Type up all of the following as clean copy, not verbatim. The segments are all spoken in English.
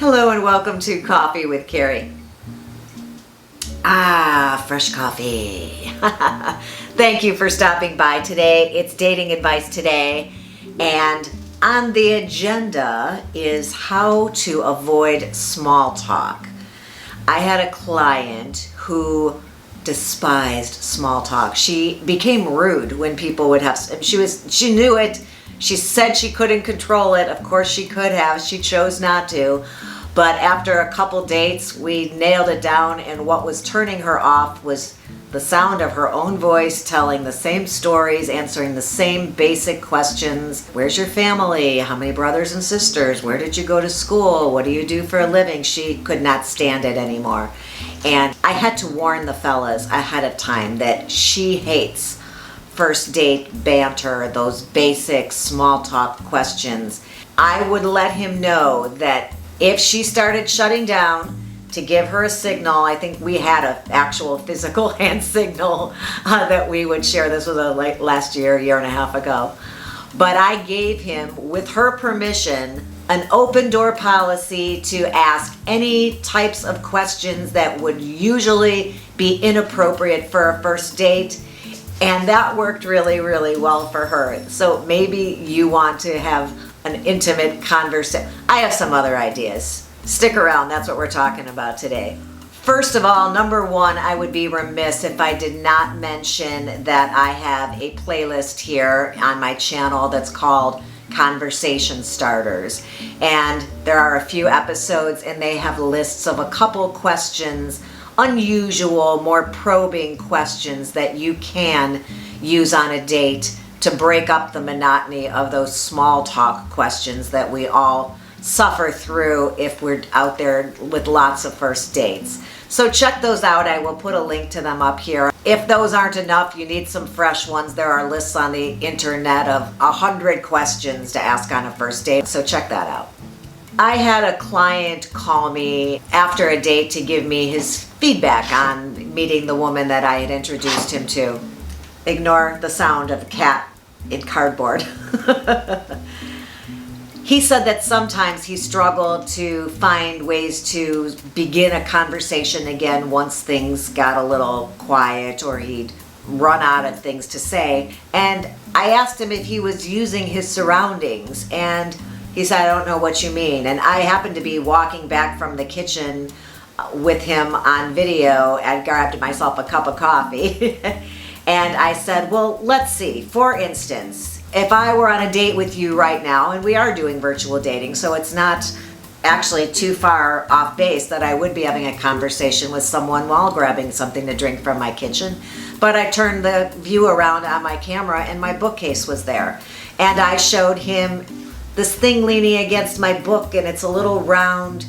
Hello and welcome to Coffee with Carey. Fresh coffee. Thank you for stopping by today. It's dating advice today, and on the agenda is how to avoid small talk. I had a client who despised small talk. She became rude when people would have, she knew it. She said she couldn't control it. Of course she could have. She chose not to. But after a couple dates, we nailed it down, and what was turning her off was the sound of her own voice telling the same stories, answering the same basic questions. Where's your family? How many brothers and sisters? Where did you go to school? What do you do for a living? She could not stand it anymore. And I had to warn the fellas ahead of time that she hates first date banter, those basic small talk questions. I would let him know that if she started shutting down, to give her a signal. I think we had an actual physical hand signal that we would share. This was last year and a half ago. But I gave him, with her permission, an open door policy to ask any types of questions that would usually be inappropriate for a first date. And that worked really, really well for her. So maybe you want to have an intimate conversation. I have some other ideas. Stick around, that's what we're talking about today. First of all, number one, I would be remiss if I did not mention that I have a playlist here on my channel that's called Conversation Starters. And there are a few episodes and they have lists of a couple questions, unusual, more probing questions that you can use on a date to break up the monotony of those small talk questions that we all suffer through if we're out there with lots of first dates. So check those out. I will put a link to them up here. If those aren't enough, you need some fresh ones. There are lists on the internet of 100 questions to ask on a first date. So check that out. I had a client call me after a date to give me his feedback on meeting the woman that I had introduced him to. Ignore the sound of a cat in cardboard. He said that sometimes he struggled to find ways to begin a conversation again once things got a little quiet or he'd run out of things to say. And I asked him if he was using his surroundings, and he said, I don't know what you mean. And I happened to be walking back from the kitchen with him on video. I grabbed myself a cup of coffee. And I said, well, let's see. For instance, if I were on a date with you right now, and we are doing virtual dating, so it's not actually too far off base that I would be having a conversation with someone while grabbing something to drink from my kitchen. But I turned the view around on my camera and my bookcase was there. And I showed him this thing leaning against my book, and it's a little round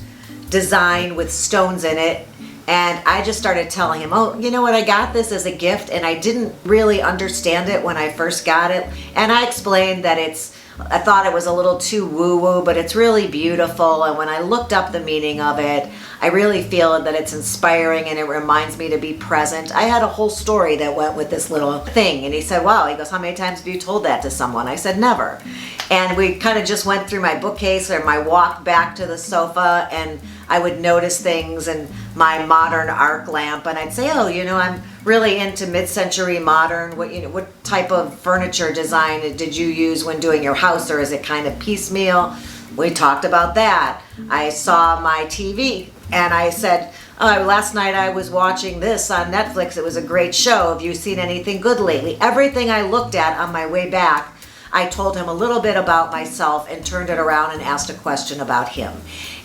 design with stones in it. And I just started telling him, oh, you know what, I got this as a gift and I didn't really understand it when I first got it. And I explained that I thought it was a little too woo-woo, but it's really beautiful. And when I looked up the meaning of it, I really feel that it's inspiring and it reminds me to be present. I had a whole story that went with this little thing. And he said, wow, he goes, how many times have you told that to someone? I said, never. And we kind of just went through my bookcase or my walk back to the sofa, and I would notice things and my modern arc lamp, and I'd say, oh, I'm really into mid-century modern. What type of furniture design did you use when doing your house, or is it kind of piecemeal? We talked about that. I saw my TV and I said, oh, last night I was watching this on Netflix. It was a great show. Have you seen anything good lately? Everything I looked at on my way back, I told him a little bit about myself and turned it around and asked a question about him.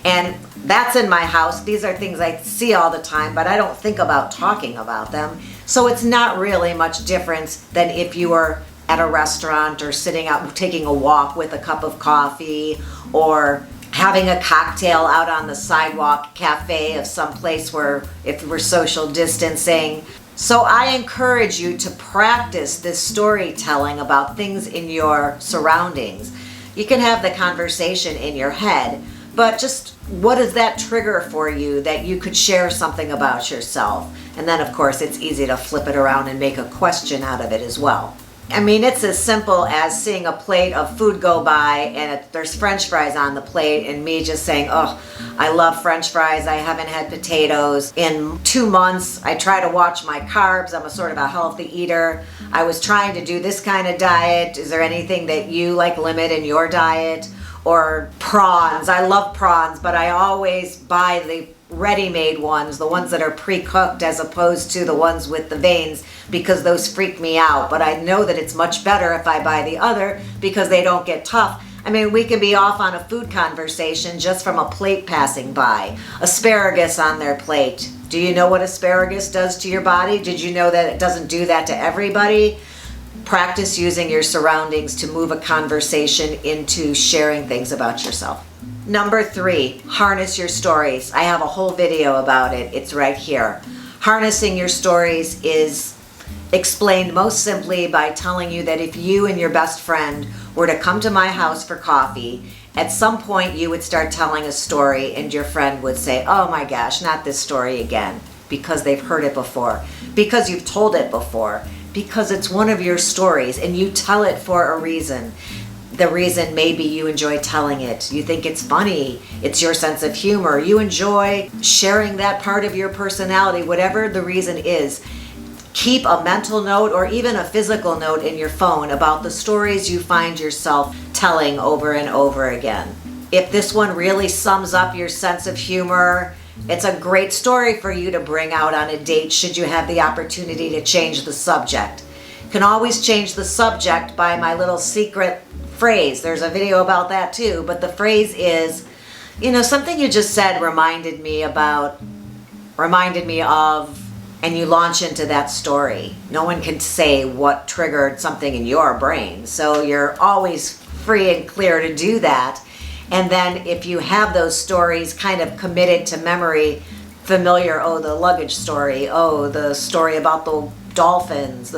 And that's in my house. These are things I see all the time, but I don't think about talking about them. So it's not really much difference than if you were at a restaurant or sitting out taking a walk with a cup of coffee or having a cocktail out on the sidewalk cafe of some place where if we're social distancing. So I encourage you to practice this storytelling about things in your surroundings. You can have the conversation in your head, but just what does that trigger for you that you could share something about yourself? And then of course it's easy to flip it around and make a question out of it as well. I mean, it's as simple as seeing a plate of food go by and there's French fries on the plate and me just saying, oh, I love French fries. I haven't had potatoes in 2 months. I try to watch my carbs. I'm a sort of a healthy eater. I was trying to do this kind of diet. Is there anything that you limit in your diet? Or prawns. I love prawns, but I always buy the ready-made ones, the ones that are pre-cooked as opposed to the ones with the veins, because those freak me out. But I know that it's much better if I buy the other because they don't get tough. I mean, we can be off on a food conversation just from a plate passing by. Asparagus on their plate. Do you know what asparagus does to your body? Did you know that it doesn't do that to everybody? Practice using your surroundings to move a conversation into sharing things about yourself. Number 3, harness your stories. I have a whole video about it. It's right here. Harnessing your stories is explained most simply by telling you that if you and your best friend were to come to my house for coffee, at some point you would start telling a story and your friend would say, oh my gosh, not this story again, because they've heard it before, because you've told it before, because it's one of your stories and you tell it for a reason. The reason maybe you enjoy telling it. You think it's funny. It's your sense of humor. You enjoy sharing that part of your personality, whatever the reason is. Keep a mental note or even a physical note in your phone about the stories you find yourself telling over and over again. If this one really sums up your sense of humor, it's a great story for you to bring out on a date should you have the opportunity to change the subject. You can always change the subject by my little secret phrase. There's a video about that too, but the phrase is, something you just said reminded me of, and you launch into that story. No one can say what triggered something in your brain, so you're always free and clear to do that. And then if you have those stories kind of committed to memory, familiar, oh, the luggage story, oh, the story about the dolphins,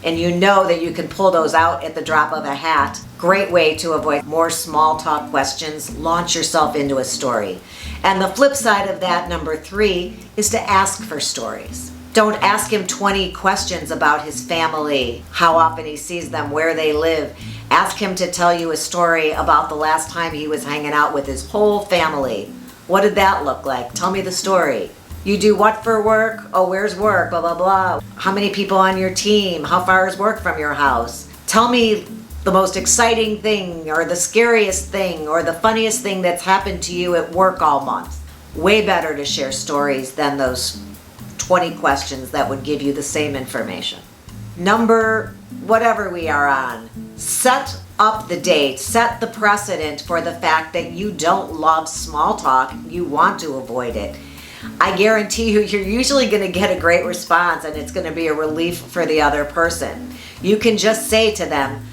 and you know that you can pull those out at the drop of a hat. Great way to avoid more small talk questions. Launch yourself into a story. And the flip side of that, number 3, is to ask for stories. Don't ask him 20 questions about his family, how often he sees them, where they live. Ask him to tell you a story about the last time he was hanging out with his whole family. What did that look like? Tell me the story. You do what for work? Oh, where's work? Blah, blah, blah. How many people on your team? How far is work from your house? Tell me the most exciting thing or the scariest thing or the funniest thing that's happened to you at work all month. Way better to share stories than those 20 questions that would give you the same information. Number whatever we are on, set up the date, set the precedent for the fact that you don't love small talk, you want to avoid it. I guarantee you, you're usually going to get a great response and it's going to be a relief for the other person. You can just say to them,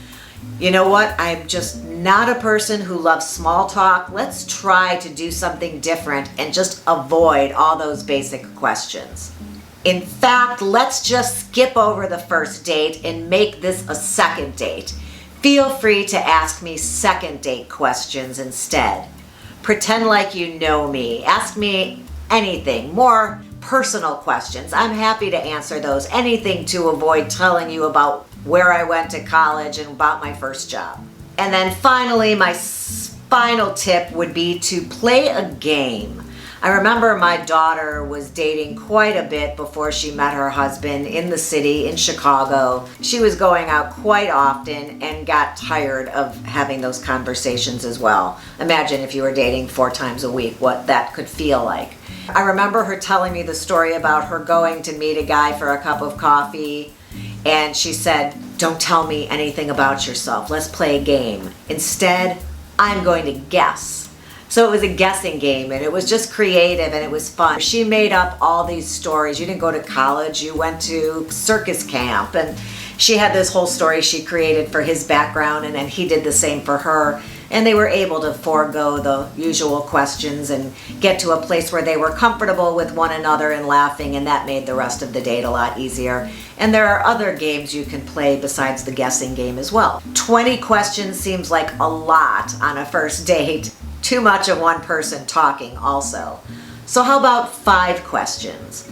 you know what, I'm just not a person who loves small talk. Let's try to do something different and just avoid all those basic questions. In fact, let's just skip over the first date and make this a second date. Feel free to ask me second date questions instead. Pretend like you know me. Ask me anything, more personal questions. I'm happy to answer those. Anything to avoid telling you about where I went to college and about my first job. And then finally, my final tip would be to play a game. I remember my daughter was dating quite a bit before she met her husband in the city, in Chicago. She was going out quite often and got tired of having those conversations as well. Imagine if you were dating 4 times a week, what that could feel like. I remember her telling me the story about her going to meet a guy for a cup of coffee, and she said, don't tell me anything about yourself. Let's play a game. Instead, I'm going to guess. So it was a guessing game, and it was just creative and it was fun. She made up all these stories. You didn't go to college, you went to circus camp, and she had this whole story she created for his background, and then he did the same for her. And they were able to forego the usual questions and get to a place where they were comfortable with one another and laughing, and that made the rest of the date a lot easier. And there are other games you can play besides the guessing game as well. 20 questions seems like a lot on a first date. Too much of one person talking also. So how about 5 questions?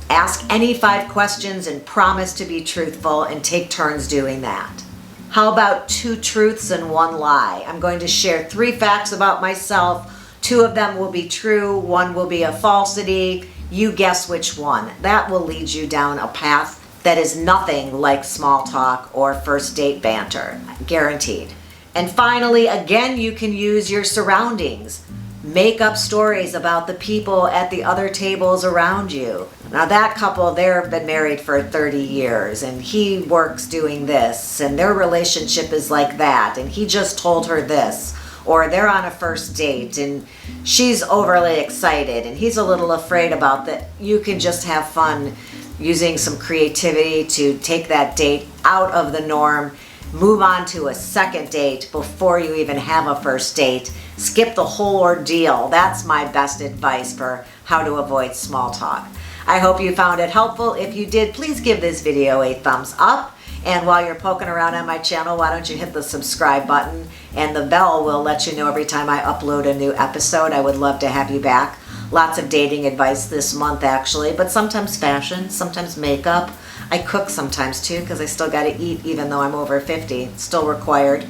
Ask any 5 questions and promise to be truthful and take turns doing that. How about 2 truths and 1 lie? I'm going to share 3 facts about myself. 2 of them will be true, 1 will be a falsity. You guess which one. That will lead you down a path that is nothing like small talk or first date banter, guaranteed. And finally, again, you can use your surroundings. Make up stories about the people at the other tables around you. Now that couple, they've been married for 30 years and he works doing this and their relationship is like that and he just told her this. Or they're on a first date and she's overly excited and he's a little afraid about that. You can just have fun using some creativity to take that date out of the norm, move on to a second date before you even have a first date. Skip the whole ordeal. That's my best advice for how to avoid small talk. I hope you found it helpful. If you did, please give this video a thumbs up. And while you're poking around on my channel, why don't you hit the subscribe button and the bell will let you know every time I upload a new episode. I would love to have you back. Lots of dating advice this month actually, but sometimes fashion, sometimes makeup. I cook sometimes too because I still got to eat even though I'm over 50. It's still required.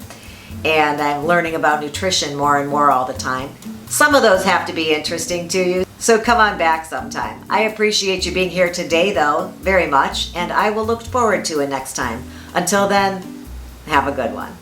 And I'm learning about nutrition more and more all the time. Some of those have to be interesting to you, so come on back sometime. I appreciate you being here today though, very much, and I will look forward to it next time. Until then, have a good one.